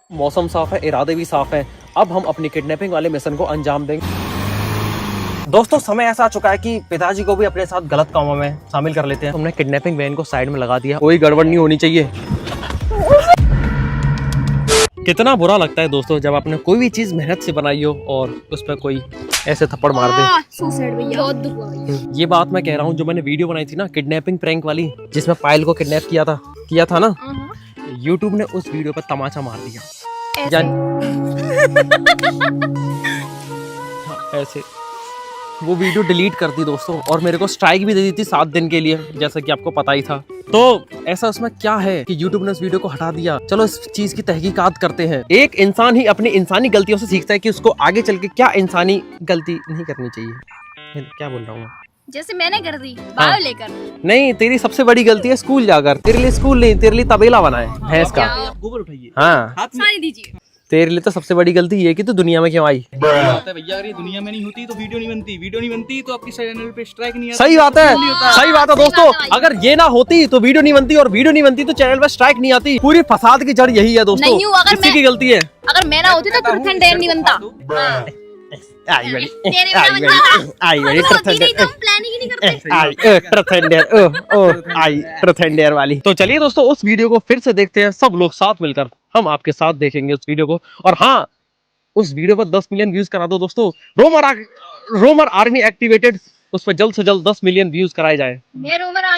मौसम साफ है, इरादे भी साफ हैं। अब हम अपनी किडनैपिंग वाले मिशन को अंजाम देंगे। दोस्तों समय ऐसा आ चुका है कि पिताजी को भी अपने साथ गलत कामों में शामिल कर लेते हैं। हमने किडनैपिंग वैन को साइड में लगा दिया, कोई गड़बड़ नहीं होनी चाहिए। कितना बुरा लगता है दोस्तों जब आपने कोई भी चीज मेहनत से बनाई हो और उस पर कोई ऐसे थप्पड़ मार दे। सुसाइड भैया, बहुत दुख हुआ। ये बात मैं कह रहा हूँ, जो मैंने वीडियो बनाई थी ना किडनैपिंग प्रैंक वाली, जिसमें पायल को किडनैप किया था ना, यूट्यूब ने उस वीडियो पर तमाचा मार दिया। ऐसे वो वीडियो डिलीट कर दी दोस्तों, और मेरे को स्ट्राइक भी दे दी थी 7 दिन के लिए, जैसा कि आपको पता ही था। तो ऐसा उसमें क्या है कि यूट्यूब ने उस वीडियो को हटा दिया। चलो इस चीज की तहकीकात करते हैं। एक इंसान ही अपनी इंसानी गलतियों से सीखता है कि उसको आगे चल के क्या इंसानी गलती नहीं करनी चाहिए। क्या बोल रहा हूँ मैं? जैसे मैंने कर दी बायो लेकर। नहीं, तेरी सबसे बड़ी गलती है स्कूल जाकर। तेरे लिए स्कूल नहीं, तेरे लिए तबेला बना है भैंस का। गोबर उठाइए, हाँ, पानी दीजिए। तेरे लिए तो सबसे बड़ी गलती ये कि तू दुनिया में क्यों आई। भैया अगर ये दुनिया में नहीं होती तो वीडियो नहीं बनती तो आपकी चैनल पे स्ट्राइक नहीं आता। सही बात है, सही बात है दोस्तों। अगर ये ना होती तो वीडियो नहीं बनती, और वीडियो नहीं बनती तो चैनल पे स्ट्राइक नहीं आती। पूरी फसाद की जड़ यही है दोस्तों। नहीं हूँ, अगर किसी की गलती है। अगर मैं ना होती तो ट्रूथ एंड डेयर नहीं बनता। आई बड़ी तेरे बिना बनता। आई बड़ी होती नहीं तो हम प्लानिंग ही नहीं करते। आई ट्रूथ एंड डेयर वाली। तो चलिए दोस्तों उस वीडियो को फिर से देखते हैं, सब लोग साथ मिलकर। हम आपके साथ देखेंगे उस वीडियो को। और हाँ, उस वीडियो पर 10 मिलियन व्यूज करा दो दोस्तों। रोमर आर्मी एक्टिवेटेड, उस पर जल्द से जल्द 10 मिलियन व्यूज कराए जाए।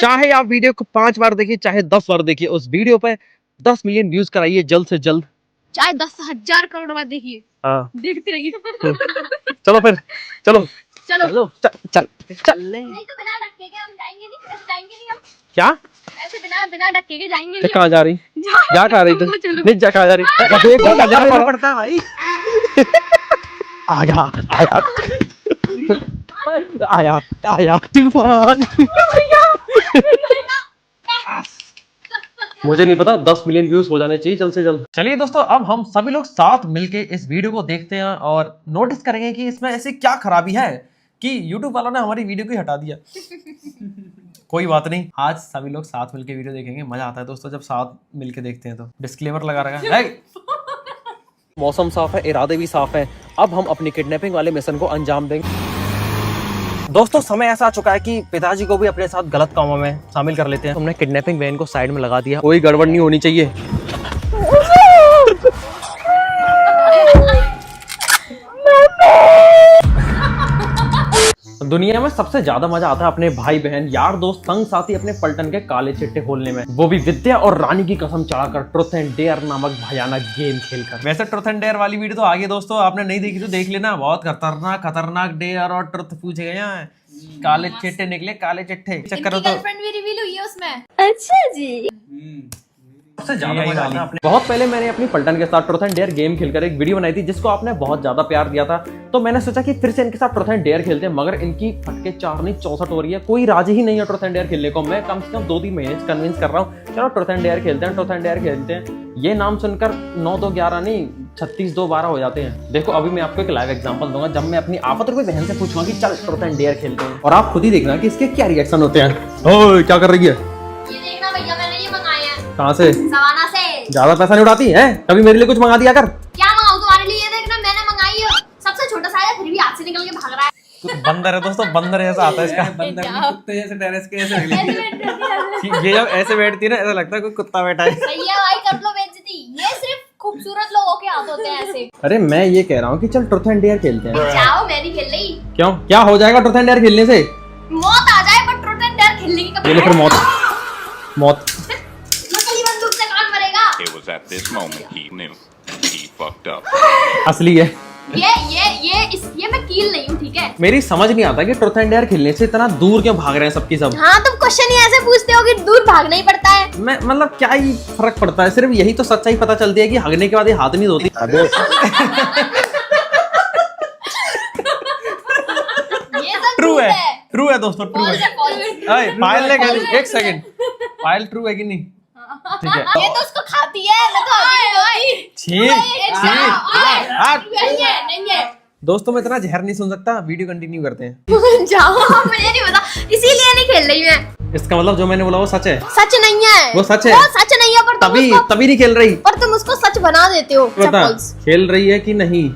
चाहे आप वीडियो को 5 बार देखिए, चाहे 10 बार देखिए, उस वीडियो पे 10 मिलियन व्यूज कराइए जल्द से जल्द। चाहे 10,000 करोड़ बार देखिए, हाँ, देखते रहिए। चलो फिर, चलो चलो चल। नहीं तो बिना ढक्के के हम जाएंगे नहीं हम। क्या ऐसे बिना ढक्के के जाएंगे नहीं। कहाँ जा रही? जा कहाँ रही? नहीं जा कहाँ जा रही? पड़ता है भाई। आया तूफान। मुझे नहीं पता, 10 मिलियन व्यूज हो जाने चाहिए जल्द से जल्द। चलिए दोस्तों अब हम सभी लोग साथ मिलके इस वीडियो को देखते हैं और नोटिस करेंगे कि इसमें ऐसी क्या खराबी है कि YouTube वालों ने हमारी वीडियो को ही हटा दिया। कोई बात नहीं, आज सभी लोग साथ मिलके वीडियो देखेंगे। मजा आता है दोस्तों जब साथ मिलके देखते हैं। तो डिस्क्लेमर लगा रखा है। मौसम साफ है, इरादे भी साफ हैं। अब हम अपनी किडनैपिंग वाले मिशन को अंजाम देंगे। दोस्तों समय ऐसा आ चुका है कि पिताजी को भी अपने साथ गलत कामों में शामिल कर लेते हैं। हमने किडनैपिंग वैन को साइड में लगा दिया, कोई गड़बड़ नहीं होनी चाहिए। दुनिया में सबसे ज्यादा मजा आता है अपने भाई बहन, यार दोस्त, संग साथी अपने पलटन के काले चिट्टे खोलने में, वो भी विद्या और रानी की कसम चढ़ाकर ट्रुथ एंड डेयर नामक भयानक गेम खेलकर। वैसे ट्रुथ एंड डेयर वाली वीडियो तो आगे दोस्तों, आपने नहीं देखी तो देख लेना। बहुत खतरनाक डेयर और ट्रुथ पूछे गए हैं। काले चिट्टे निकले, काले चिट्टे। चक्कर हो तो गर्लफ्रेंड भी रिवील हुई है उसमें। अच्छा जी। सबसे ज्यादा मजा आता है। बहुत पहले मैंने अपनी पलटन के साथ ट्रुथ एंड डेयर गेम खेलकर एक वीडियो बनाई थी, जिसको आपने बहुत ज्यादा प्यार दिया था। तो मैंने सोचा कि फिर से इनके साथ ट्रुथ एंड डेयर खेलते हैं, मगर इनकी फटके 4 नहीं 64 हो रही है। कोई राजी ही नहीं है ट्रुथ एंड डेयर खेलने को। मैं कम से कम 2-3 महीने से कन्विंस कर रहा हूँ, चलो ट्रुथ एंड डेयर खेलते हैं, ट्रुथ एंड डेयर खेलते हैं। ये नाम सुनकर 9-2-11 नहीं 36-2-12 हो जाते हैं। देखो अभी मैं आपको एक लाइव एग्जांपल दूंगा, जब मैं अपनी आफत कोई बहन से पूछूंगा कि चल ट्रुथ एंड डेयर खेलते हैं, और आप खुद ही देखना कि इसके क्या रिएक्शन होते हैं। ओए क्या कर रही है? ये देखना भैया, मैंने ये मंगाया है। कहाँ से? सवाना से। ज्यादा पैसा नहीं उड़ाती है? कभी मेरे लिए कुछ मंगा दिया कर। क्या मंगाऊं तुम्हारे लिए? ये देखना मैंने मंगाई है, सबसे छोटा सा है, फिर भी हाथ से निकल के भाग रहा है। बंदर है दोस्तों, बंदर ऐसा आता है इसका। बंदर भी कुत्ते जैसे टेरेस के ऐसे ये जब ऐसे बैठती है ना, ऐसा लगता है कोई कुत्ता बैठा है। सही है भाई, कर लो बेइज्जती। ये सिर्फ खूबसूरत लोगों के हाथ होते हैं ऐसे। अरे मैं ये कह रहा हूँ कि चल ट्रुथ एंड डेयर खेलते हैं। जाओ, मैं नहीं खेल रही। क्यों, क्या हो जाएगा ट्रुथ एंड डेयर खेलने से? मौत आ जाए पर ट्रूथ एंड डेयर खेलने की कभी। फिर मौत नकली बंदूक से कौन मरेगा? It was at this moment he knew he fucked up. असली है ये मैं कील नहीं हूँ, ठीक है? मेरी समझ नहीं आता कि ट्रुथ एंड डेयर खेलने से इतना दूर क्यों भाग रहे हैं सबकी सब। हाँ, तुम क्वेश्चन ही ऐसे पूछते हो कि दूर भागना ही पड़ता है। मैं मतलब क्या ही फर्क पड़ता है? सिर्फ यही तो सच्चाई पता चलती है कि हगने के बाद ये हाथ नहीं धोती। ट्रू है दोस्तों, ट्रू है। पायल ने कह दी, एक सेकंड, पायल ट्रू है कि नहीं? ठीक है। ये तो उसको खाती है, मैं तो नहीं है। दोस्तों मैं इतना जहर नहीं सुन सकता, वीडियो कंटिन्यू करते हैं। जाओ, मुझे नहीं पता, इसीलिए नहीं खेल रही मैं। इसका मतलब जो मैंने बोला वो सच है? सच नहीं है, वो सच है? वो सच नहीं है पर तुम तभी उसको तभी नहीं खेल रही। पर तुम उसको सच बना देते हो। बता चप्पल्स खेल रही है कि नहीं?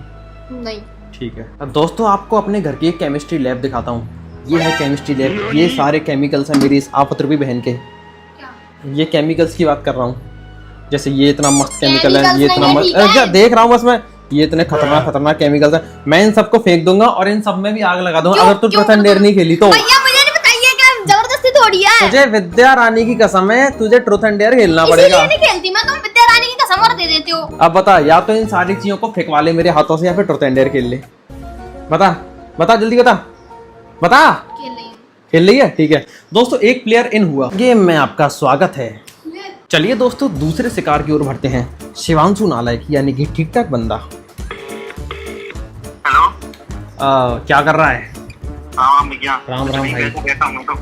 नहीं। ठीक है। अब दोस्तों आपको अपने घर की एक केमिस्ट्री लैब दिखाता हूँ। ये है केमिस्ट्री लैब, ये सारे केमिकल्स हैं मेरी इस आपतरूपी बहन के। क्या? ये केमिकल्स की बात कर रहा हूँ। जैसे ये इतना मस्त केमिकल है, Chemicals ये इतना नहीं है, मस्त, ठीक है। क्या देख रहा हूँ बस मैं, ये इतने खतरनाक खतरनाक केमिकल्स हैं। मैं इन सबको फेंक दूंगा और इन सब में भी आग लगा दूंगा क्यों? अगर तू क्यों? ट्रूथ एंड डेयर नहीं खेली तो। भैया मुझे नहीं बताइए कि जबरदस्ती थोड़ी है। तुझे विद्या रानी की कसम है, तुझे ट्रूथ एंड डेयर खेलना इसीलिए पड़ेगा। नहीं खेलती मैं, तुम विद्या रानी की कसम और दे देते हो। अब बता, या तो इन सारी चीजों को फेंकवा ले मेरे हाथों से या फिर ट्रूथ एंड डेयर खेल ले। बता बता जल्दी बता बता। खेल रही हूँ। खेल रही है? ठीक है दोस्तों, एक प्लेयर इन हुआ। गेम में आपका स्वागत है। चलिए दोस्तों दूसरे शिकार की ओर बढ़ते हैं। शिवांशु नालायक यानी कि ठीक ठाक बंदा। हेलो। क्या कर रहा है? हाँ भैया। राम राम भाई। कैसा हूँ तो?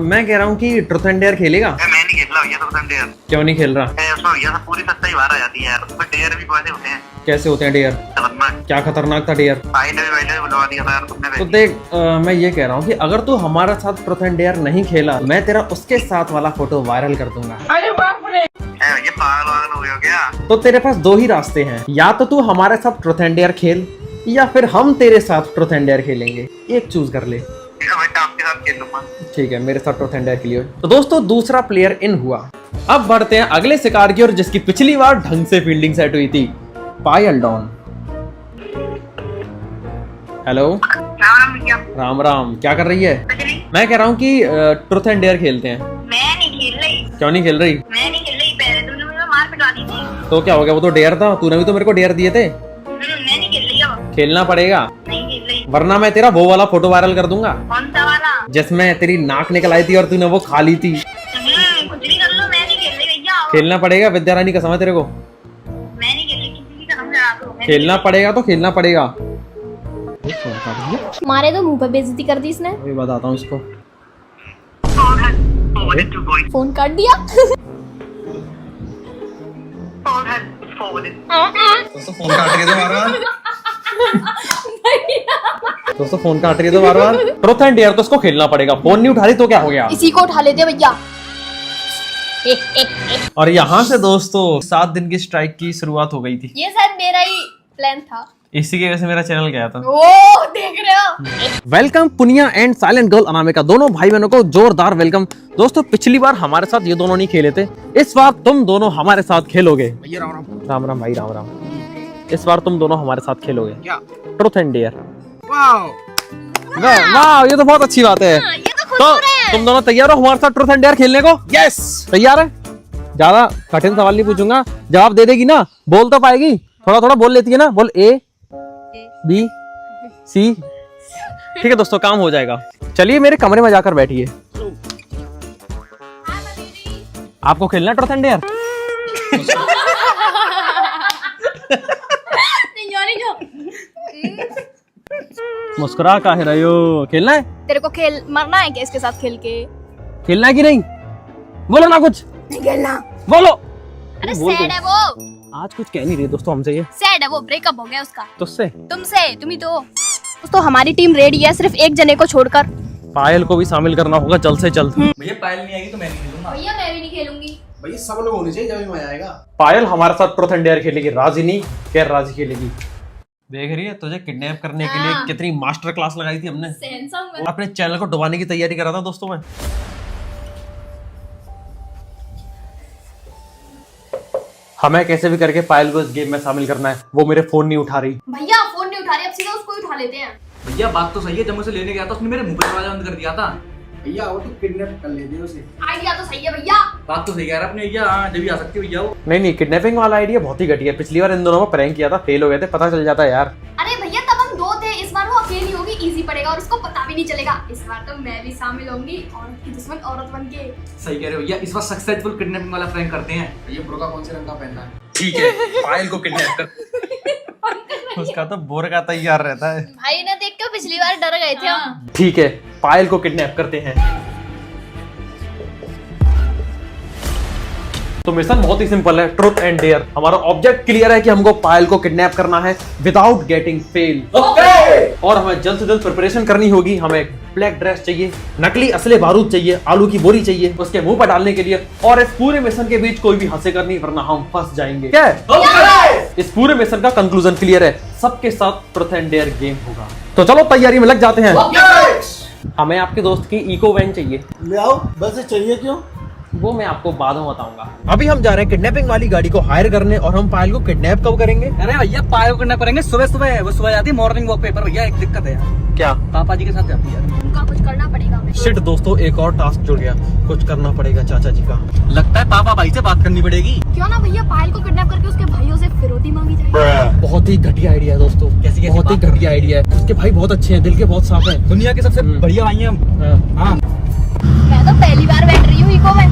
मैं कह रहा हूँ कि ट्रूथ एंड डेयर खेलेगा? मैं नहीं खेल रहा भैया तो डेयर। क्यों नहीं खेल रहा? उसमें भैया सब पूरी सच्चाई बाहर आ जाती है यार। उसमें डेयर भी कैसे होते हैं? कैसे होते हैं डेयर? खतरनाक। क्या खतरनाक था डेयर? फाइल भी बुलवा दिया था यार तुमने। तो देख मैं ये कह रहा हूँ कि अगर तू हमारे साथ ट्रूथ एंड डेयर नहीं खेला, मैं तेरा उसके साथ वाला फोटो वायरल कर दूंगा। ये पागल हो गया क्या? तो तेरे पास दो ही रास्ते हैं, या तो तू हमारे साथ ट्रूथ एंड डेयर खेल या फिर हम तेरे साथ ट्रूथ एंड डेयर खेलेंगे। एक चूज कर ले। मैं आपके साथ खेल लूंगा। ठीक है, मेरे साथ ट्रूथ एंड डेयर के लिए। तो दोस्तों दूसरा प्लेयर इन हुआ। अब बढ़ते हैं अगले शिकार की ओर, जिसकी पिछली बार ढंग से फील्डिंग सेट हुई थी। पायल डॉन। हेलो। राम राम, क्या कर रही है? मैं कह रहा हूँ कि ट्रूथ एंड डेयर खेलते हैं। मैं नहीं खेल रही। क्यों नहीं खेल रही? मैं नहीं खेल रही। पहले तुमने मुझे मार पिटा दी थी। तो क्या हो गया? वो तो डेयर था, तूने भी तो मेरे को डेयर दिए थे। मैं नहीं खेल रही अब। खेलना पड़ेगा, नहीं खेल रही। वरना मैं तेरा वो वाला फोटो वायरल कर दूंगा कौन सा वाला? जिसमें तेरी नाक निकल आई थी और तूने वो खा ली थी। कुछ भी कर लो, मैं नहीं खेल रही भैया। खेलना पड़ेगा, विद्या रानी का समय तेरे को। मैं नहीं खेल रही, किसी की कसम लगा दो। खेलना पड़ेगा तो खेलना पड़ेगा। मारे तो मुंह पे बेइज्जती कर दी इसने। अभी बताता हूँ इसको। फोन काट दिया। दोस्तों फोन काट रही है बार बार। दोस्तों फोन काट रही है तो बार बार। ट्रूथ एंड डेयर तो इसको खेलना पड़ेगा। फोन नहीं उठा रही तो क्या हो गया? इसी को उठा लेते भैया। और यहाँ से दोस्तों 7 दिन की स्ट्राइक की शुरुआत हो गई थी। ये शायद मेरा ही प्लान था। इसी की वजह से मेरा चैनल गया था। ओ देख रहे हो। Welcome Punia and silent girl Anamika, दोनों भाई बहनों को जोरदार वेलकम। दोस्तों पिछली बार हमारे साथ ये दोनों नहीं खेले थे, इस बार तुम दोनों हमारे साथ खेलोगे। राम राम भाई, राम राम। इस बार तुम दोनों हमारे साथ खेलोगे ट्रूथ एंड डेयर। वाह, ये तो बहुत अच्छी बात है। ये तो खुश तो हो रहे हैं। तुम दोनों तैयार हो हमारे साथ ट्रूथ एंड डेयर खेलने को? यस तैयार है। ज्यादा कठिन सवाल नहीं पूछूंगा, जवाब दे देगी ना? बोल तो पाएगी? थोड़ा थोड़ा बोल लेती है ना? बोल A B C। ठीक है दोस्तों, काम हो जाएगा। चलिए मेरे कमरे में जाकर बैठिए। आपको खेलना ट्रूथ एंड डेयर? मुस्कुरा काहे रहे हो? खेलना है? तेरे को खेल मरना है क्या इसके साथ खेल के? खेलना है कि नहीं? बोलो ना कुछ। नहीं खेलना। बोलो। अरे बोल सैड दो। है वो। आज कुछ कह नहीं रही दोस्तों हमसे ये। सैड है वो, ब्रेकअप हो गया उसका तुझसे? तुमसे। तुम ही तो। दोस्तों हमारी टीम रेडी है, सिर्फ एक जने को छोड़कर। पायल को भी शामिल करना होगा जल्द से जल्द। भैया पायल नहीं आएगी तो मैं नहीं खेलूंगा। भैया मैं भी नहीं खेलूंगी। भैया सब लोग होने चाहिए, जब मजा आएगा। पायल हमारे साथ ट्रूथ एंड डेयर खेलेगी, राजी नहीं गैर राजी खेलेगी। देख रही है, तुझे किडनैप करने के लिए कितनी मास्टर क्लास लगाई थी हमने। अपने चैनल को डुबाने की तैयारी कर रहा था दोस्तों मैं। हमें कैसे भी करके पायल को इस गेम में शामिल करना है। वो मेरे फोन नहीं उठा रही। भैया फोन नहीं उठा रहे, अब सीधा उसको ही उठा लेते हैं। भैया बात तो सही है, जब मैं उसे लेने गया था उसने मेरे मुंह पे दरवाजा बंद कर दिया था। भैया वो तो किडनैप कर लेते उसे। आइडिया तो सही है भैया। बात तो सही कह रहा है अपने भैया। हाँ जब भी आ सकती है भैया वो। नहीं, किडनैपिंग वाला आइडिया बहुत ही घटिया है। पिछली बार इन दोनों में प्रैंक किया था, फेल हो गए थे, पता चल जाता है यार। अरे भैया तब हम 2 थे, इस बार वो अकेली होगी, इजी पड़ेगा और उसको पता भी नहीं चलेगा। इस बार तो मैं भी शामिल होंगी और की दुश्मन औरत बन के। सही कह रहे हो भैया, इस बार सक्सेसफुल किडनैपिंग वाला प्रैंक करते हैं। भैया बुर्का कौन से रंग का पहनना है? ठीक है, पायल को किडनैप कर। उसका तो बोर का तैयार रहता है। भाई ने देख के पिछली बार डर गए थे हम। ठीक है, पायल को किडनैप करते हैं। तो मिशन बहुत ही सिंपल है, ट्रूथ एंड डेयर। हमारा ऑब्जेक्ट क्लियर है कि हमको पायल को किडनैप करना है विदाउट गेटिंग फेल। और हमें जल्द से जल्द प्रिपरेशन करनी होगी। हमें ब्लैक ड्रेस चाहिए, नकली असले बारूद चाहिए, आलू की बोरी चाहिए उसके मुंह पर डालने के लिए, और इस पूरे मिशन के बीच कोई भी हंसेकर नहीं वरना हम फंस जाएंगे। क्या है? इस पूरे मिशन का कंक्लूजन क्लियर है, सबके साथ ट्रुथ एंड डेयर गेम होगा। तो चलो तैयारी में लग जाते हैं। हमें आपके दोस्त की इको वैन चाहिए। ले आओ, बस चाहिए क्यों? वो मैं आपको बाद में बताऊंगा। अभी हम जा रहे हैं किडनैपिंग वाली गाड़ी को हायर करने, और हम पायल को किडनैप कब करेंगे? अरे भैया पायो करना करेंगे सुबह सुबह, वो सुबह जाती है मॉर्निंग वॉक पे। पर भैया एक दिक्कत है यार। क्या? पापा जी के साथ जाती है यार। उनका कुछ करना पड़ेगा हमें। शिट दोस्तों, एक और टास्क जुड़ गया, कुछ करना पड़ेगा चाचा जी का। लगता है पापा भाई से बात करनी पड़ेगी। क्यों ना भैया पायल को किडनैप करके उसके भाइयों से फिरौती मांगी जाए। बहुत ही घटिया आइडिया है दोस्तों, कैसी बहुत ही बात घटिया आइडिया है। उसके भाई बहुत अच्छे हैं, दिल के बहुत साफ हैं। दुनिया के सबसे बढ़िया भाई हैं हम। हाँ मैं तो पहली बार बैठ रही हूँ इको में,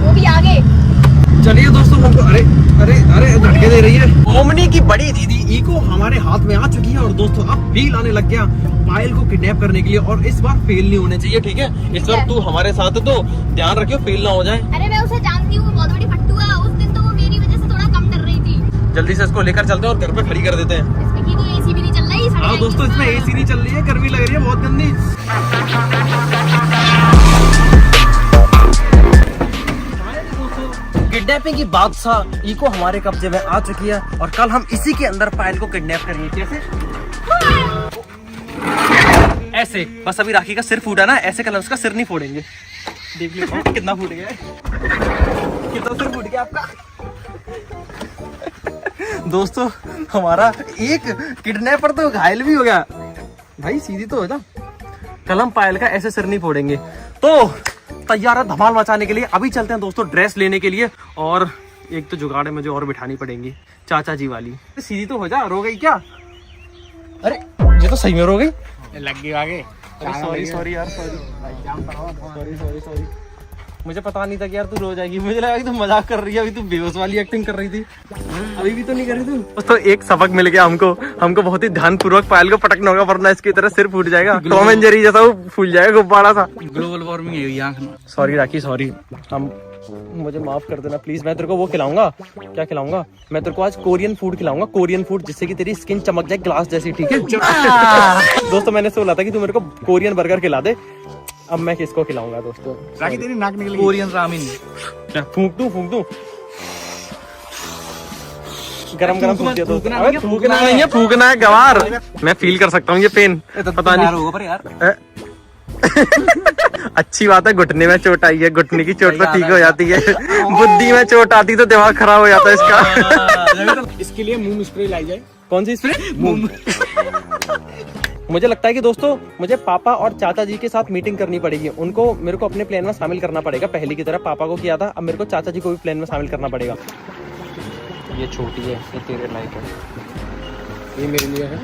वो भी आगे। चलिए दोस्तों, हमको अरे अरे अरे झटके दे रही है। ओमनी की बड़ी दीदी इको हमारे हाथ में आ चुकी है, और दोस्तों अब फील आने लग गया पायल को किडनैप करने के लिए, और इस बार फेल नहीं होने चाहिए, ठीक है? इस बार तू हमारे साथ है तो ध्यान रखियो, फेल ना हो जाए। अरे मैं उसे जानती हूँ, बहुत बड़ी फट्टू है। उस दिन तो वो मेरी वजह से थोड़ा कम डर रही थी। जल्दी से इसको लेकर चलते हैं और घर पे खड़ी कर देते हैं। इसमें की तो एसी भी नहीं चल रही। हाँ दोस्तों, इसमें एसी नहीं चल रही है, गर्मी लग रही है बहुत गंदी। किडनैपिंग की बादशाह इको हमारे कब्जे में आ चुकी है, और कल हम इसी के अंदर पायल को किडनैप करेंगे। कैसे? ऐसे। बस अभी राखी का सिर फूटा ना, ऐसे कल उसका सिर नहीं फोड़ेंगे। देख लो कितना फूट गया, कितना सिर फूट गया आपका। दोस्तों हमारा एक किडनैपर तो घायल भी हो गया। भाई सीधी तो हो जा, कल हम पायल का ऐसे सिर नहीं फोड़ेंगे। तो तैयार है धमाल मचाने के लिए। अभी चलते हैं दोस्तों ड्रेस लेने के लिए, और एक तो जुगाड़ है मुझे और बिठानी पड़ेंगी, चाचा जी वाली। सीधी तो हो जा, रो गई क्या? अरे ये तो सही में रो गई। लग गई आगे। सॉरी सॉरी यार, सॉरी। मुझे पता नहीं था कि यार तू रो जाएगी, मुझे लगा कि तू मजाक कर रही है, अभी तू बेहोश वाली एक्टिंग कर रही थी। अभी भी तो नहीं कर रही तू। तो एक सबक मिल गया हमको बहुत ही ध्यानपूर्वक पायल को पटकना होगा, वरना इसकी तरह सिर फूट जाएगा, टॉम एंड जेरी जैसा वो फूल जाएगा गुब्बारा सा। ग्लोबल वार्मिंग है यहाँ। सॉरी राखी, सॉरी। हम मुझे माफ कर देना प्लीज। मैं तेरे को वो खिलाऊंगा, क्या खिलाऊंगा? मैं तेरे को आज कोरियन फूड खिलाऊंगा, कोरियन फूड, जिससे कि तेरी स्किन चमक जाए ग्लास जैसी, ठीक है? दोस्तों मैंने बोला था कि तू मेरे को कोरियन बर्गर खिला दे, अब मैं किसको खिलाऊंगा दोस्तों? राखी तेरी नाक निकल गई। Korean ramen. क्या फूंक दूं? गरम फूंक दिया तो। अबे फूंकना नहीं है, फूंकना है गवार। मैं फील कर सकता हूँ ये पेन, पता नहीं होगा पर यार। अच्छी बात है, घुटने में चोट आई है, घुटने की चोट तो ठीक हो जाती है, बुद्धि में चोट आती तो दिमाग खराब हो जाता है इसका। इसके लिए मुंह स्प्रे लाई जाए। कौन सी स्प्रे? मुझे लगता है कि दोस्तों मुझे पापा और चाचा जी के साथ मीटिंग करनी पड़ेगी, उनको मेरे को अपने प्लान में शामिल करना पड़ेगा। पहले की तरह पापा को किया था, अब मेरे को चाचा जी को भी प्लान में शामिल करना पड़ेगा। ये छोटी है, ये तेरे लायक है, ये मेरे लिए है।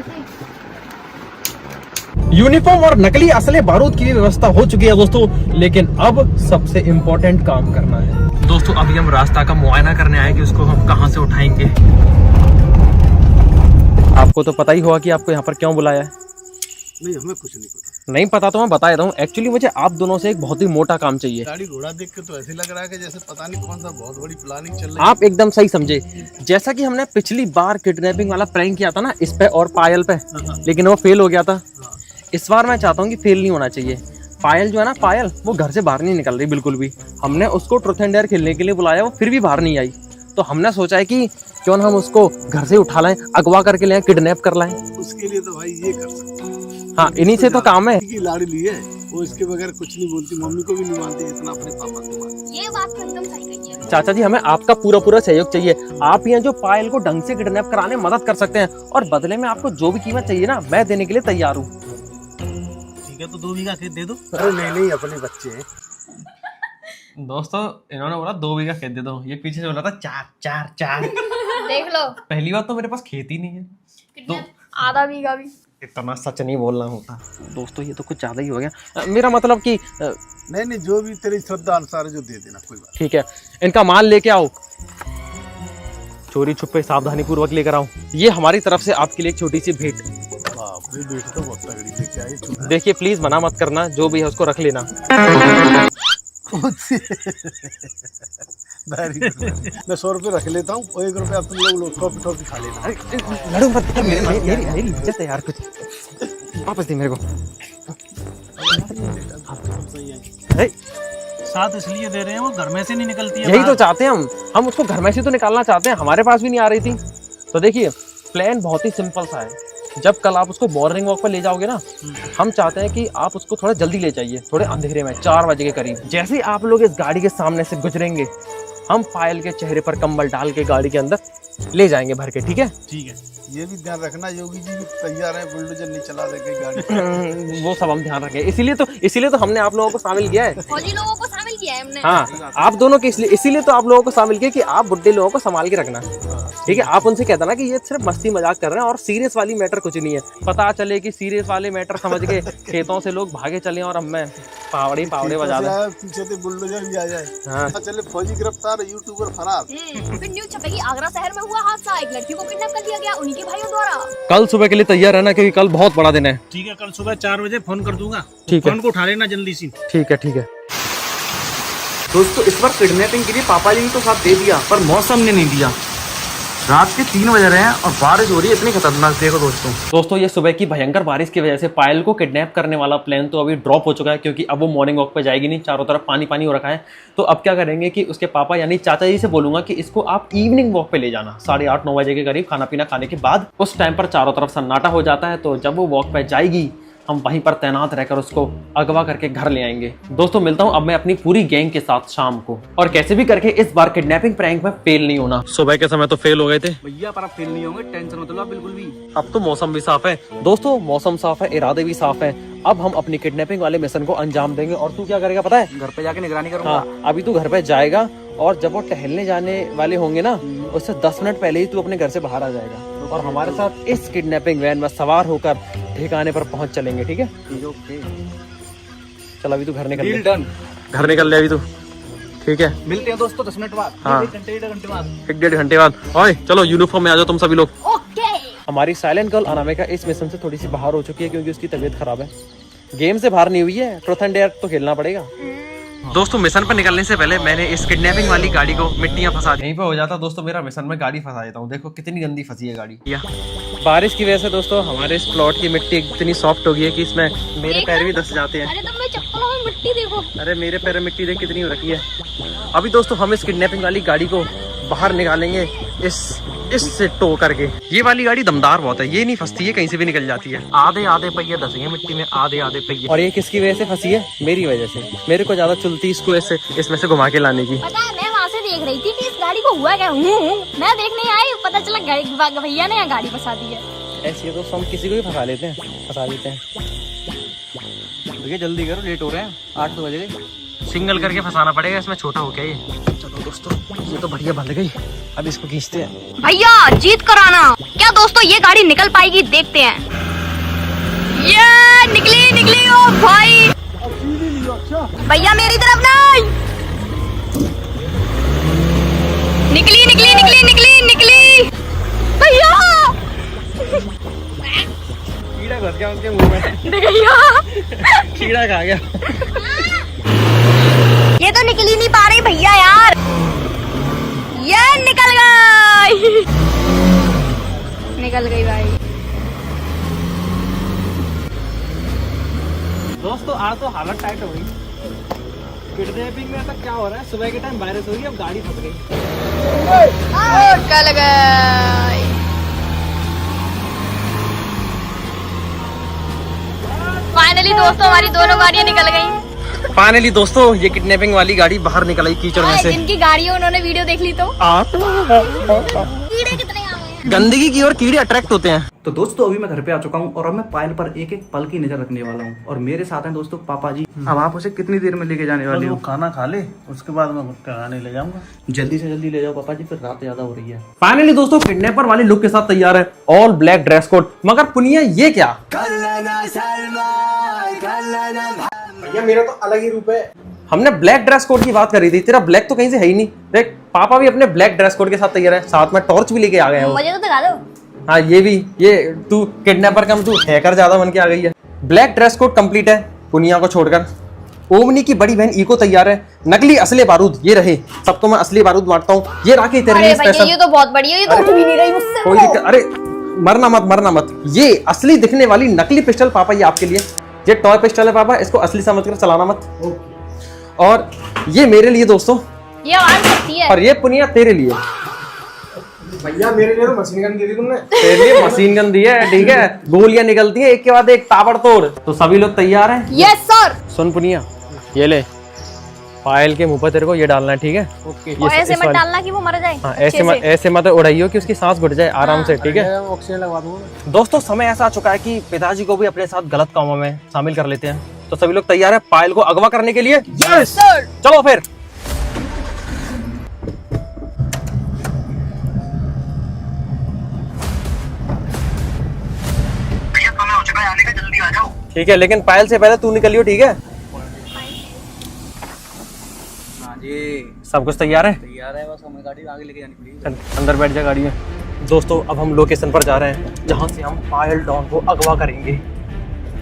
यूनिफॉर्म और नकली असले बारूद की भी व्यवस्था हो चुकी है दोस्तों, लेकिन अब सबसे इम्पोर्टेंट काम करना है दोस्तों। अभी हम रास्ता का मुआयना करने आए कि उसको हम कहां से उठाएंगे। आपको तो पता ही होगा कि आपको यहाँ पर क्यों बुलाया है। नहीं, हमें कुछ नहीं पता। नहीं पता तो मैं बता देता हूँ। एक्चुअली मुझे आप दोनों से एक बहुत ही मोटा काम चाहिए। गाड़ी घोड़ा देख के तो ऐसे लग रहा है कि जैसे पता नहीं कौन सा बहुत बड़ी प्लानिंग चल रही है। आप एकदम सही समझे। जैसा कि हमने पिछली बार किडनैपिंग वाला प्रैंक किया था ना, इस पे और पायल पे, लेकिन वो फेल हो गया था। इस बार मैं चाहता हूँ कि फेल नहीं होना चाहिए। पायल जो है ना, पायल वो घर से बाहर नहीं निकल रही बिल्कुल भी। हमने उसको ट्रुथ एंड डेयर खेलने के लिए बुलाया, वो फिर भी बाहर नहीं आई। तो हमने सोचा है कि क्यों ना हम उसको घर से उठा लाएं, अगवा करके लाएं, किडनैप कर लाएं। उसके लिए तो भाई ये कर सकते हैं। हाँ, इन्हीं से तो काम है। की लाड़ी ली है, वो इसके बगैर कुछ नहीं बोलती, मम्मी को भी नहीं मानती जितना अपने पापा को मानती। ये बात तो एकदम सही कही है। चाचा जी, हमें आपका पूरा सहयोग चाहिए। आप यहाँ जो पायल को ढंग से किडनैप कराने में मदद कर सकते हैं, और बदले में आपको जो भी कीमत चाहिए ना, मैं देने के लिए तैयार हूँ। ठीक है, तो 2 बीघा खेत दे दो। अरे नहीं, अपने बच्चे हैं दोस्तों। इन्होंने बोला 2 बीघा खेत दे दो, ये पीछे से बोला था 4। देख लो, पहली बात तो मेरे पास खेत ही नहीं है, कितने आधा बीघा भी। इतना सच नहीं बोलना होता दोस्तों, ये तो कुछ ज्यादा ही हो गया। मेरा मतलब कि नहीं, जो भी तेरी श्रद्धा अनुसार है जो दे देना, कोई बात। ठीक है, इनका माल लेके आओ, चोरी छुपे सावधानी पूर्वक लेकर आओ। ये हमारी तरफ से आपके लिए एक छोटी सी भेंट। भेंट तो बहुत तगड़ी लेके आए। देखिए प्लीज मना मत करना, जो भी है उसको रख लेना। मैं 100 रुपये रख लेता हूँ, 1 रुपया तुम लोग टॉफी खा लेना। लड़ो मत, मेरी इज्जत है यार, कुछ वापस दे मेरे को। नहीं आई। है? साथ इसलिए दे रहे हैं वो घर में से नहीं निकलती है यही तो बाहर। चाहते हैं हम उसको घर में से तो निकालना चाहते हैं, हमारे पास भी नहीं आ रही थी। तो देखिए प्लान बहुत ही सिंपल सा है। जब कल आप उसको मॉर्निंग वॉक पर ले जाओगे ना, हम चाहते हैं कि आप उसको थोड़ा जल्दी ले जाइए, थोड़े अंधेरे में 4 बजे के करीब। जैसे ही आप लोग इस गाड़ी के सामने से गुजरेंगे, हम पायल के चेहरे पर कंबल डाल के गाड़ी के अंदर ले जाएंगे भर के, ठीक है? ठीक है, ये भी ध्यान रखना योगी जी भी तैयार है, बुलडोजर नहीं चला देंगे गाड़ी। वो सब हम ध्यान रखें, इसीलिए तो हमने आप लोगों को शामिल किया है। फौजी लोगों को शामिल किया है हमने। हाँ, आप दोनों के इसीलिए तो आप लोगों को शामिल किया कि आप बुड्ढे लोगों को संभाल के रखना, ठीक है? आप उनसे कहता ना कि ये सिर्फ मस्ती मजाक कर रहे हैं और सीरियस वाली मैटर कुछ नहीं है। पता चले कि सीरियस वाले मैटर समझ के खेतों से लोग भागे चले और हमें पावड़े बजा दें। पीछे से बुलडोजर भी आ जाए। हाँ। चले फौजी गिरफ्तार, यूट्यूबर फरार। फिर न्यूज छपेगी आगरा शहर में हुआ हादसा, एक लड़की को किडनैप कर लिया गया उन्हीं के भाइयों द्वारा। कल सुबह के लिए तैयार रहना क्योंकि कल बहुत बड़ा दिन है। ठीक है, कल सुबह 4 बजे फोन कर दूंगा। ठीक है। फोन को उठा लेना जल्दी सी। ठीक है। दोस्तों इस बार किडनैपिंग के लिए पापा जी ने तो साथ दे दिया, पर मौसम ने नहीं दिया। रात के 3 बज रहे हैं और बारिश हो रही है इतनी खतरनाक, देखो दोस्तों। ये सुबह की भयंकर बारिश की वजह से पायल को किडनैप करने वाला प्लान तो अभी ड्रॉप हो चुका है, क्योंकि अब वो मॉर्निंग वॉक पे जाएगी नहीं, चारों तरफ पानी हो रखा है। तो अब क्या करेंगे कि उसके पापा यानी चाचा जी से बोलूंगा कि इसको आप इवनिंग वॉक पे ले जाना, 8:30-9 बजे के करीब, खाना पीना खाने के बाद। उस टाइम पर चारों तरफ सन्नाटा हो जाता है, तो जब वो वॉक पे जाएगी हम वहीं पर तैनात रहकर उसको अगवा करके घर ले आएंगे। दोस्तों मिलता हूं अब मैं अपनी पूरी गैंग के साथ शाम को, और कैसे भी करके इस बार किडनैपिंग प्रैंक में फेल नहीं होना। सुबह के समय तो फेल हो गए थे भैया, पर आप फेल नहीं होंगे, टेंशन मत लो आप बिल्कुल भी। अब तो मौसम भी साफ है दोस्तों, मौसम साफ है, इरादे भी साफ है। अब हम अपनी किडनैपिंग वाले मिशन को अंजाम देंगे। और तू क्या करेगा पता है? घर पे जाके निगरानी करूंगा। हाँ, अभी तू घर पे जाएगा और जब वो टहलने जाने वाले होंगे ना, उससे 10 मिनट पहले ही तू अपने घर से बाहर आ जाएगा और हमारे साथ इस किडनैपिंग वैन में सवार होकर ठिकाने पर पहुंच चलेंगे, ठीक है? चल अभी तू घर निकल ले। डन। घर निकल ले अभी तू, ठीक है? मिलते हैं दोस्तों 10 मिनट बाद। हाँ। 1 घंटे बाद। 1-1.5 घंटे बाद। ओए चलो यूनिफॉर्म में आ जाओ तुम सभी लोग। ओके। हमारी साइलेंट गर्ल अनामिका इस मिशन से थोड़ी सी बाहर हो चुकी है क्योंकि उसकी तबीयत खराब है। गेम से बाहर नहीं हुई है, ट्रूथ एंड डेयर तो खेलना पड़ेगा। दोस्तों मिशन पर निकलने से पहले मैंने इस किडनैपिंग वाली गाड़ी को मिट्टियां फंसा दी। यहीं पे हो जाता दोस्तों मेरा मिशन में गाड़ी फंसा देता हूँ। देखो कितनी गंदी फंसी है गाड़ी। बारिश की वजह से दोस्तों हमारे इस प्लॉट की मिट्टी इतनी सॉफ्ट हो गई है कि इसमें मेरे पैर भी धंस जाते हैं। अरे तुम मेरे चप्पलों में मिट्टी देखो। अरे मेरे पैर में मिट्टी देख कितनी हो रखी है। अभी दोस्तों हम इस किडनैपिंग वाली गाड़ी को बाहर निकालेंगे इससे टो करके। ये वाली गाड़ी दमदार बहुत है, ये नहीं फंसती है, कहीं से भी निकल जाती है। आधे पहिए धसेंगे मिट्टी में, आधे पहिए। और ये किसकी वजह से फंसी है? मेरी वजह से। मेरे को ज्यादा चुलती इसको ऐसे इसमें से घुमा के लाने की। पता है मैं वहाँ से देख रही थी कि इस गाड़ी को हुआ क्या। मैं देखने आई, पता चला भैया ने यहाँ गाड़ी फंसा दी है। ऐसे तो हम किसी को भी फंसा लेते हैं। भैया जल्दी करो, लेट हो रहे हैं, 8 बज गए। सिंगल करके फंसाना पड़ेगा, इसमें छोटा हो क्या ये। चलो दोस्तों ये तो बढ़िया बंध गई, अब इसको खींचते हैं। भैया जीत कर आना। क्या दोस्तों ये गाड़ी निकल पाएगी? देखते हैं। ये निकली ओ भाई। भैया मेरी तरफ नहीं। निकली भैया। कीड़ा घुस गया उनके मुंह में। भैया कीड़ा खा गया। ये तो निकल ही नहीं पा रही भैया यार। ये निकल गई भाई। दोस्तों आज तो हालत टाइट हो गई। किडनैपिंग में ऐसा क्या हो रहा है? सुबह के टाइम बारिश हो रही है, अब गाड़ी फंस गई। निकल गई। फाइनली दोस्तों हमारी दोनों गाड़ियाँ निकल गई। फाइनली दोस्तों ये किडनैपिंग वाली गाड़ी बाहर निकल आई कीचड़ में से। जिनकी गाड़ियों उन्होंने वीडियो देख ली तो कीड़े कितने आ गए। गंदगी की ओर कीड़े अट्रैक्ट होते हैं। तो दोस्तों अभी मैं घर पे आ चुका हूँ और अब मैं पायल पर एक एक पल की नजर रखने वाला हूँ। और मेरे साथ हैं दोस्तों पापा जी। अब आप उसे कितनी देर में लेके जाने वाले हो? खाना खा ले, उसके बाद मैं टहलाने ले जाऊंगा। जल्दी से जल्दी ले जाओ पापा जी, फिर रात ज्यादा हो रही है। फाइनली दोस्तों किडनैपर वाले लुक के साथ तैयार है, ऑल ब्लैक ड्रेस कोड। मगर पुनिया ये क्या? भैया मेरा तो अलग ही रूप है। हमने ब्लैक ड्रेस कोड की बात करी थी, तेरा ब्लैक तो कहीं से है ही नहीं। देख पापा भी अपने ब्लैक ड्रेस कोड के साथ तैयार है, साथ में टॉर्च भी लेके आ गए हैं वो। मुझे तो दिखा दो। हाँ ये भी, ये तू किडनैपर कम तू हैकर ज्यादा बन के आ गई है। ब्लैक ड्रेस कोड कंप्लीट है पुनिया को छोड़कर। ओमनी की बड़ी बहन इको तैयार है। नकली असली बारूद ये रहे, सबको मैं असली बारूद बांटता हूँ। ये राखी तेरे लिए स्पेशल। ये तो बहुत बढ़िया, ये तो उठ भी नहीं रही मुझसे। कोई दिक्कत? अरे मरना मत। ये असली दिखने वाली नकली पिस्टल पापा ये आपके लिए। ये टॉय पिस्टल है पापा, इसको असली समझकर चलाना मत। और ये मेरे लिए दोस्तों, ये आवाज करती है। और ये पुनिया तेरे लिए। भैया मेरे लिए तो मशीन गन दी थी तुमने। तेरे लिए मशीन गन दी है, ठीक है। गोलियां निकलती है एक के बाद एक, ताबड़तोड़। तो सभी लोग तैयार हैं? Yes sir. सुन पुनिया, ये ले, पायल के मुंह पर तेरे को ये डालना है, ठीक है? ओके। और ऐसे मत डालना कि वो मर जाए। हाँ, ऐसे मत उड़ाइयो कि उसकी सांस घुट जाए आराम से, ठीक है? ऑक्सीजन लगवा दूंगा। दोस्तों समय ऐसा आ चुका है कि पिताजी को भी अपने साथ गलत कामों में शामिल कर लेते हैं। तो सभी लोग तैयार है पायल को अगवा करने के लिए? Yes sir. चलो फिर। भैया समय हो चुका है आने का, जल्दी आ जाओ। ठीक है, लेकिन पायल से पहले तू निकलियो, ठीक है? सब कुछ तैयार है? तैयार है, बस हमें गाड़ी आगे लेके जानी पड़ेगी। चल अंदर बैठ जा गाड़ी में। दोस्तों अब हम लोकेशन पर जा रहे हैं जहाँ से हम पायल डॉन को अगवा करेंगे।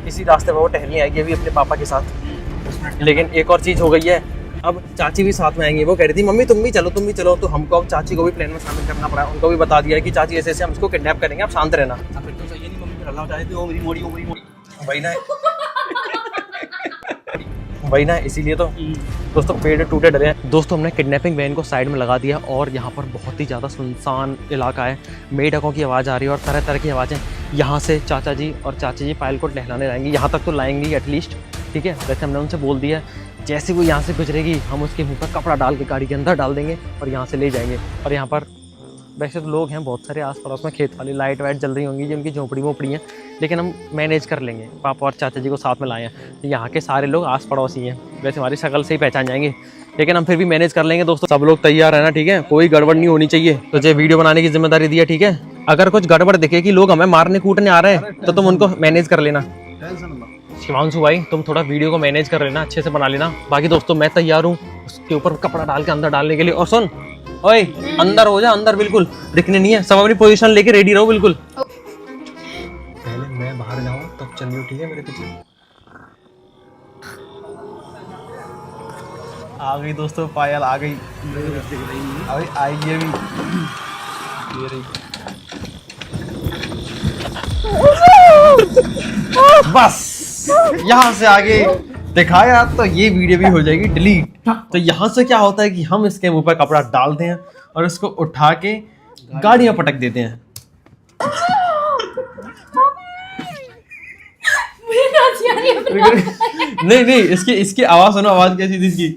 इसी रास्ते में वो टहलने आएगी अभी अपने पापा के साथ। लेकिन एक और चीज़ हो गई है, अब चाची भी साथ में आएंगी। वो कह रही थी मम्मी तुम भी चलो, तुम भी चलो। तो हमको अब चाची को भी प्लान में शामिल करना पड़ा। उनको भी बता दिया है कि चाची ऐसे ऐसे हम इसको किडनैप करेंगे, आप शांत रहना। फिर तो सही नहीं, मम्मी फिर अल्लाह चाहे तो मेरी मोड़ी वही ना वही ना, इसीलिए तो दोस्तों पेड़ टूटे डले हैं। दोस्तों हमने किडनैपिंग वैन को साइड में लगा दिया और यहाँ पर बहुत ही ज़्यादा सुनसान इलाका है। मेढकों की आवाज़ आ रही है और तरह तरह की आवाज़ें। यहाँ से चाचा जी और चाची जी पायल को टहलाने लाएंगे, यहाँ तक तो लाएंगे एटलीस्ट, ठीक है? वैसे हमने उनसे बोल दिया जैसे वो यहाँ से गुजरेगी हम उसके मुँह पर कपड़ा डाल के गाड़ी के अंदर डाल देंगे और यहाँ से ले जाएंगे। और यहाँ पर वैसे तो लोग हैं बहुत सारे आस पड़ोस में, खेत वाली लाइट वाइट जल रही होंगी जिनकी झोपड़ी वोपड़ी हैं, लेकिन हम मैनेज कर लेंगे। पापा और चाचा जी को साथ में लाए हैं, यहाँ के सारे लोग आस पड़ोस ही हैं। वैसे हमारी शक्ल से ही पहचान जाएंगे, लेकिन हम फिर भी मैनेज कर लेंगे। दोस्तों सब लोग तैयार है ना, ठीक है? कोई गड़बड़ नहीं होनी चाहिए। तो जो वीडियो बनाने की जिम्मेदारी दी है, ठीक है? अगर कुछ गड़बड़ दिखे कि लोग हमें मारने कूटने आ रहे हैं तो तुम उनको मैनेज कर लेना। शिवांशु भाई तुम थोड़ा वीडियो को मैनेज कर लेना, अच्छे से बना लेना। बाकी दोस्तों मैं तैयार हूँ उसके ऊपर कपड़ा डाल के अंदर डालने के लिए। और सुन ओए, अंदर हो जा, अंदर बिल्कुल दिखने नहीं है, सब अपनी पोजीशन लेके रेडी रहो बिल्कुल। पहले मैं बाहर जाऊं तब चलियो, ठीक है? मेरे पीछे आ गई दोस्तों, पायल आ गई। अभी आएगी अभी, ये रही। बस यहाँ से आगे दिखाया तो ये वीडियो भी हो जाएगी डिलीट। तो यहाँ से क्या होता है कि हम इसके मुंह पर कपड़ा डालते हैं और इसको उठा के गाड़ी में पटक देते हैं। नहीं नहीं, इसकी आवाज सुनो, आवाज कैसी थी इसकी।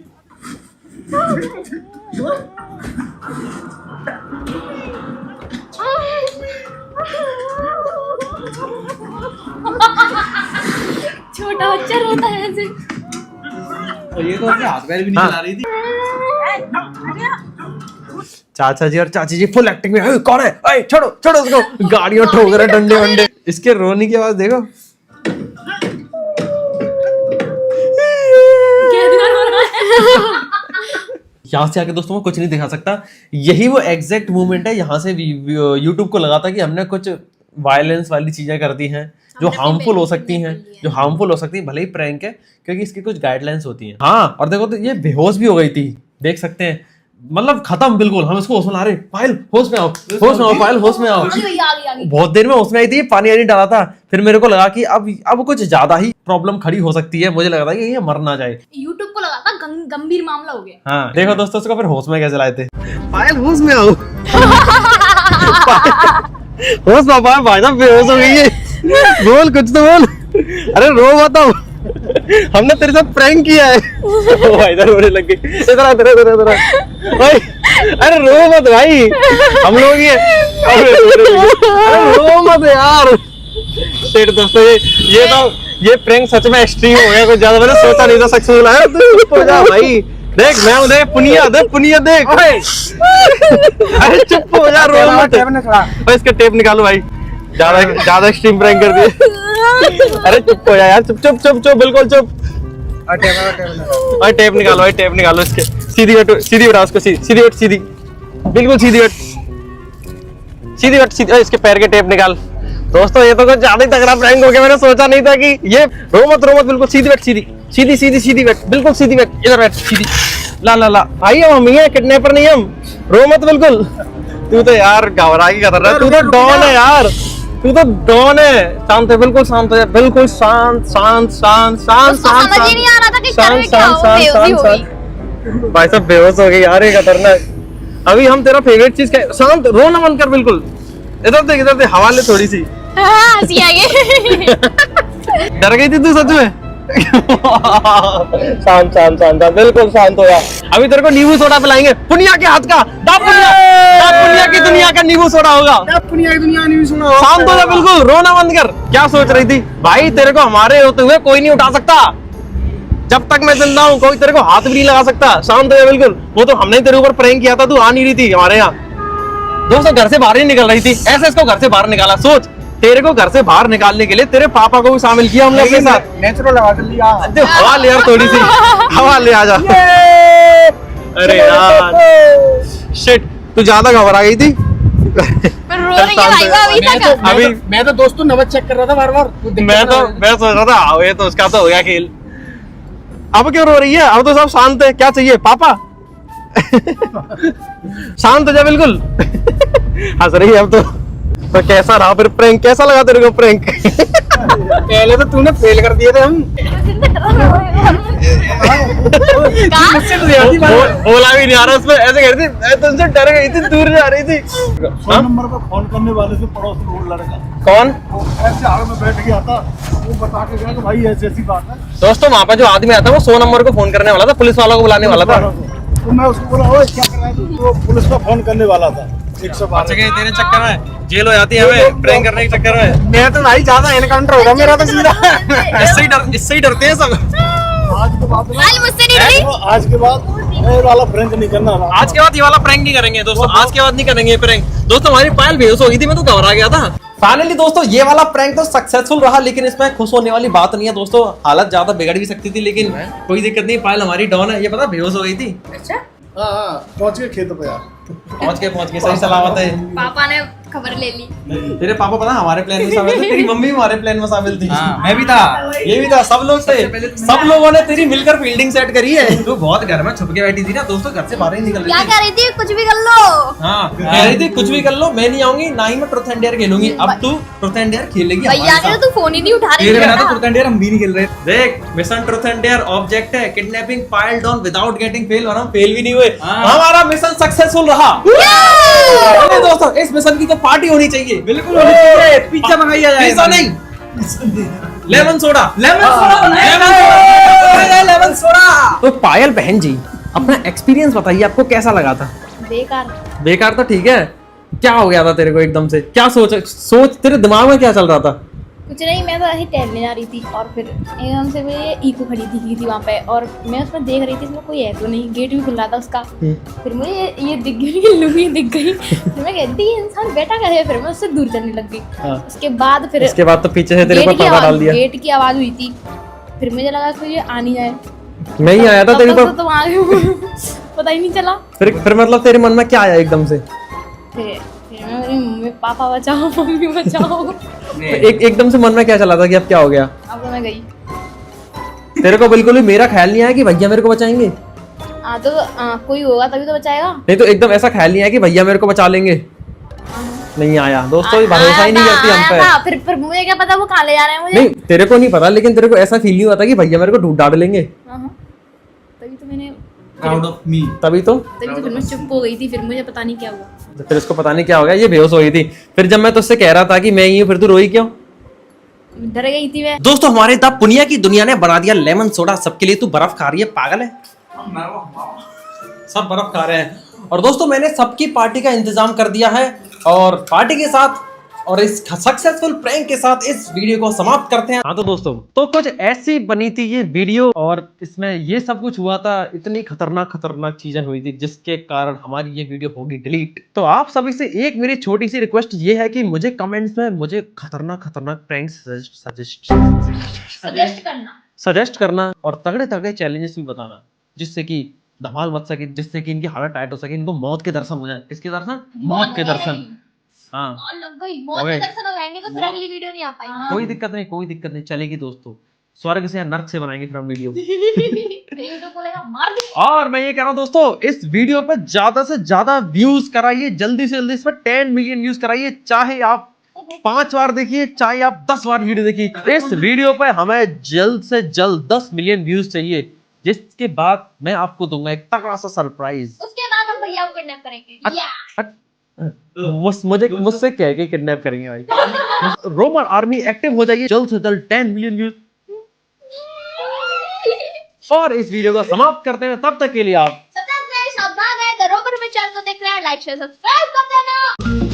छोटा बच्चा रोता है ऐसे। और ये तो अपने हाथ पैर भी नहीं चला रही थी। चाचा जी और चाची जी फुल एक्टिंग में। कौन है? अरे छोड़ो छोड़ो उसको, गाड़ियों ठोक रहे डंडे वंडे। इसके रोने की आवाज देखो। यहाँ से आके दोस्तों मैं कुछ नहीं दिखा सकता। यही वो एग्जैक्ट मूवमेंट है यहाँ से यूट्यूब को लगा था कि हमने कुछ वायलेंस वाली चीजें कर दी हैं जो हार्मफुल हो सकती हैं, भले ही प्रैंक है क्योंकि इसकी कुछ गाइडलाइंस होती हैं। हाँ, और देखो तो ये बेहोश भी हो गई थी, देख सकते हैं, मतलब खत्म बिल्कुल। हम इसको होश में ला रहे, पायल होश में आओ, पायल होश में आओ। बहुत देर में होश में आई थी, पानी वानी डाला था। फिर मेरे को लगा कि अब कुछ ज्यादा ही प्रॉब्लम खड़ी हो सकती है। मुझे लगा था कि ये मर ना जाए। यूट्यूब को लगा था गंभीर मामला हो गया। हाँ देखो दोस्तों, उसको फिर होश में कैसे लाए थे। पायल होश में आओ। होश में पायल, भाई साहब बेहोश हो गई है। बोल कुछ तो बोल। अरे रो मत, हमने तेरे साथ प्रैंक किया है। भाई इधर रोने लग गई। इधर अरे रो मत भाई, हम लोग ही अरे रो मत यार। तेरे दोस्तों ये प्रैंक सच में एक्सट्रीम हो गया, कुछ ज्यादा मैंने सोचा नहीं था सक्सेसफुल है। तू हो जा भाई, देख मैं उधर पुनिया देख। अरे चुप हो जा, रो मत। इसका टेप निकालो भाई, ज्यादा एक्सट्रीम प्रैंक कर दिए। अरे चुप हो जा यार, चुप बिल्कुल चुप। टेप निकालो इसके। सीधी बैठा उसको, सीधी बिल्कुल सीधी बैठ। इसके पैर के टेप निकाल। दोस्तों ये तो कुछ ज्यादा ही तगड़ा प्रैंक हो गया, मैंने सोचा नहीं था कि ये। रो मत बिल्कुल सीधी बैठ, सीधी बैठ, बिल्कुल सीधी बैठ। इधर बैठ सीधी। ला भाई हम ही है, किडनैपर नहीं हम। रो मत बिल्कुल। तू तो यार घबरा के कर रहा है, तू तो डॉन है यार। तू तो डॉन है। शांत है, बिल्कुल शांत हो जा, बिल्कुल शांत शांत शांत शांत उसको शांत समझ ही नहीं आ रहा था कि कर क्या हो, बेहोशी हो गई। भाई साहब बेहोश हो गई यार, ये खतरनाक। अभी हम तेरा फेवरेट चीज क्या, शांत रोना बंद कर बिल्कुल। इधर देख हवा ले थोड़ी सी। हाँ, हंसी आ गई। डर गई थी तू सच में? शांत शांत शांत बिल्कुल शांत हो जा। अभी तेरे को नींबू सोडा पिलाएंगे, पुनिया के हाथ का। पुनिया की दुनिया का नींबू सोडा होगा। पुनिया की दुनिया नहीं सुना। शांत हो जा बिल्कुल, रोना बंद कर। क्या सोच रही थी भाई? तेरे को हमारे होते हुए कोई नहीं उठा सकता। जब तक मैं जिंदा हूँ कोई तेरे को हाथ भी नहीं लगा सकता। शांत हो जा बिल्कुल। वो तो हमने तेरे ऊपर प्रैंक किया था, तू आ नहीं रही थी हमारे यहाँ। दोस्तों घर से बाहर ही निकल रही थी, ऐसे इसको घर से बाहर निकाला। सोच, तेरे को घर से बाहर निकालने के लिए तेरे पापा को भी शामिल किया हमने अपने साथ। नेचुरल लगा कर लिया। हवा ले यार थोड़ी सी, हवा ले आजा। अरे यार शिट, तू ज्यादा घबरा गई थी। मैं रो रही है भाई वो अभी तक। अभी मैं तो दोस्तों नंबर चेक कर रहा था बार बार। मैं सोच रहा था ये तो उसका तो हो गया खेल। अब क्यों रो रही है? अब तो सब शांत है। क्या चाहिए पापा? शांत हो जा बिल्कुल। हंस रही है अब तो कैसा रहा फिर प्रैंक? कैसा लगा तेरे को प्रैंक? पहले तो तूने फेल कर दिए थे हम। बोला भी नहीं आ रहा उसमें, ऐसे कर रही थी। मैं तुमसे डर गई थी, दूर जा रही थी। 100 नंबर पर फोन करने वाले से पड़ोस में वो लड़का कौन? वो ऐसे आग में बैठ गया था। वो बता के गया कि भाई ऐसी ऐसी बात है। दोस्तों वहाँ पर जो आदमी आता वो 100 नंबर को फोन करने वाला था, पुलिस वालों को बुलाने वाला था। तो मैं उसको बोला ओए क्या कर रहा है तू? तो पुलिस को फोन करने वाला था 112। तेरे चक्कर में जेल हो जाती है हमें, प्रैंक करने के चक्कर में। मैं तो भाई ज्यादा एनकाउंटर होगा मेरा तो सीधा। इससे ही डरते हैं सब। आज के बाद आज मुझसे नहीं डरी। आज के बाद ये वाला प्रैंक नहीं करना। आज के बाद ये वाला प्रैंक नहीं करेंगे दोस्तों, आज के बाद नहीं करेंगे ये प्रैंक। दोस्तों हमारी पायल बेहोश हो गई थी, मैं तो घबरा गया था। फाइनली दोस्तों ये वाला प्रैंक तो सक्सेसफुल रहा, लेकिन इसमें खुश होने वाली बात नहीं है दोस्तों। हालत ज्यादा बिगड़ भी सकती थी, लेकिन कोई दिक्कत नहीं। पायल हमारी डॉन है, ये पता बेहोश हो गई थी। अच्छा हाँ पहुंच गए खेत पे यार। पहुंच गए सही सलामत है। पापा ने खबर ले ली। तेरे पापा पता हमारे प्लान में शामिल थे, तेरी मम्मी भी हमारे प्लान में शामिल थी। मैं भी था। ये भी था, सब लोग थे। सब लोगों ने तेरी मिलकर फील्डिंग सेट करी है। तू बहुत घर में छुप के बैठी थी ना दोस्तों, घर से बाहर ही निकल रही क्या थी। कह रही थी? कुछ भी कर लो। हाँ कह रही थी कुछ भी कर लो, मैं नहीं आऊंगी, ना ही मैं ट्रूथ एंड डेयर खेलूंगी। अब तू ट्रूथ एंड डेयर खेलेगी भैया हमारे ने साथ। तो फोन ही नहीं उठा रही तेरे थी बिना तो ना। ट्रूथ एंड डेयर हम भी नहीं खेल रहे। देख mission truth and dare object है kidnapping Payal don without getting fail, और हम फेल भी नहीं हुए। हाँ। हमारा मिशन सक्सेसफुल रहा। अरे दोस्तों इस मिशन की तो पार्टी होनी चाहिए। बिल्कुल होनी चाहिए। पिज्जा मंगाई जाए। पिज्जा नहीं, लेमन सोडा। Lemon soda. तो पायल बहन जी अपना एक्सपीरियंस बताइए, आपको कैसा लगा था? बेकार। बेकार तो ठीक है, क्या हो गया था तेरे को एकदम से? क्या सोच तेरे दिमाग में क्या चल रहा था? कुछ नहीं, मैं तो ऐसे टहलने जा रही थी और फिर एकदम से मेरी इको खड़ी थी वहाँ पे, और मैं उसमें देख रही थी इसमें कोई है तो नहीं, गेट भी खुल रहा था उसका। फिर मुझे ये दिख गई, लुंगी दिख गई। फिर मैं कहती ये इंसान बैठा कैसे है, फिर मैं उससे दूर चलने लग गई। हाँ। उसके बाद तो पीछे से तेरे को पर्दा डाल दिया। गेट की आवाज हुई थी, फिर मुझे लगा कि ये आ नहीं जाए। मैं ही आया था तेरी तो तुम आ गए। पता ही नहीं चला। फिर मतलब तेरे मन में क्या आया एकदम से? फिर मैं बोली मम्मी पापा बचाओ, मम्मी बचाओ। एकदम से मन में क्या चला था कि अब क्या हो गया? अब तो मैं गई। तेरे को बिल्कुल भी मेरा ख्याल नहीं आया कि भैया मेरे को बचाएंगे? तो कोई होगा तभी तो बचाएगा। नहीं तो एकदम ऐसा ख्याल नहीं आया कि भैया मेरे को बचा लेंगे? नहीं आया दोस्तों, ये भरोसा ही नहीं करती हम पे। फिर मुझे क्या पता वो कहाँ ले जा रहे हैं मुझे। नहीं तेरे को नहीं पता, लेकिन तेरे को ऐसा फील नहीं हुआ था कि भैया मेरे को ढूंढ डाल लेंगे? तभी तो मैंने प्राउड ऑफ मी। तभी तो फिर मैं चुप हो गई थी, फिर मुझे पता नहीं क्या हुआ। फिर इसको पता नहीं क्या हो गया, ये बेहोश हो गई थी। फिर जब मैं तुझसे कह रहा था कि मैं ही हूँ, फिर तू रोई क्यों? डर गई थी मैं। दोस्तों हमारे द पुनिया की दुनिया ने बना दिया लेमन सोडा सबके लिए। तू बर्फ खा रही है, पागल है? सब बर्फ खा रहे हैं। और दोस्तों मैंने सबकी पार्टी का इंतजाम कर दिया है, और पार्टी के साथ और इस सक्सेसफुल प्रैंक के साथ इस वीडियो को समाप्त करते हैं। हाँ तो दोस्तों तो कुछ ऐसी बनी थी ये वीडियो, और इसमें ये सब कुछ हुआ था। इतनी खतरनाक चीजें हुई थी जिसके कारण हमारी ये वीडियो होगी डिलीट। तो आप सभी से एक मेरी छोटी सी रिक्वेस्ट ये है कि मुझे कमेंट्स में मुझे खतरनाक प्रैंक सजेस्ट करना, और तगड़े चैलेंजेस भी बताना, जिससे कि धमाल मच सके, जिससे कि इनकी हालत टाइट हो सके, इनको मौत के दर्शन हो जाए। किसके दर्शन? मौत के दर्शन। हाँ लग गई मौत के दर्शन हो जाएंगे तो फिर अगली वीडियो नहीं आ पाएगी। कोई दिक्कत नहीं चलेगी दोस्तों। स्वर्ग से या नर्क से बनाएंगे फिर हम वीडियो। वीडियो को लेगा मार दे। और मैं ये कह रहा हूँ दोस्तों, इस वीडियो पे ज्यादा से ज्यादा व्यूज कराइए, जल्दी से जल्दी इस पर 10 मिलियन व्यूज कराइए, चाहे आप 5 बार देखिए चाहे आप 10 बार वीडियो देखिए, इस वीडियो पे हमें जल्द से जल्द 10 मिलियन व्यूज चाहिए, जिसके बाद मैं आपको दूंगा एक तगड़ा सा सरप्राइज। उसके बाद हम भैया को किडनैप करेंगे। मुझसे कह के किडनैप करेंगे भाई। रोमन आर्मी एक्टिव हो जाइए जल्द से जल्द 10 मिलियन व्यूज। और इस वीडियो को समाप्त करते हैं, तब तक के लिए आप सबसे पहले सब भाग गए, रोमन में चैनल को देख रहे हैं, लाइक शेयर सब्सक्राइब कर देना।